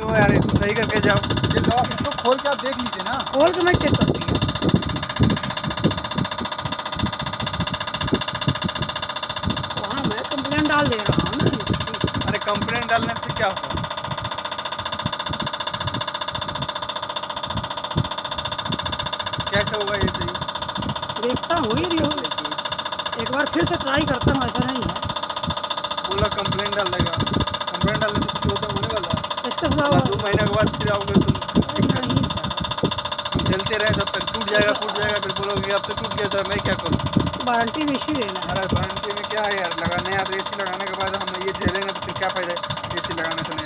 वो यार इसको सही करके जाओ। ये लॉक इसको खोल के आप देख लीजिए ना। खोल के मैं चेक करती हूँ। वहाँ मैं कंप्लेंट डाल दे रहा हूँ ना इसकी। अरे कंप्लेंट डालने से क्या होगा? कैसे होगा ये सही? देखता हूँ यदि हो लेकिन एक बार फिर से ट्राई करता हूँ, ऐसा नहीं है। बोला कंप्लेंट डाल देगा, कंप्लेंट डालने से कुछ होता होने वाला है? इसका सुधार ना 2 महीने के बाद फिर आओगे तुम दिक्कत। नहीं सर, हम चलते रहे जब तक टूट जाएगा फिर बोलोगे अब तो टूट गया सर मैं क्या करूँ? वारंटी में इश्यू देना है। अरे वारंटी में क्या है यार, लगाने या तो एसी लगाने के बाद हम ये झेलेंगे तो फिर क्या फ़ायदा है एसी लगाने से?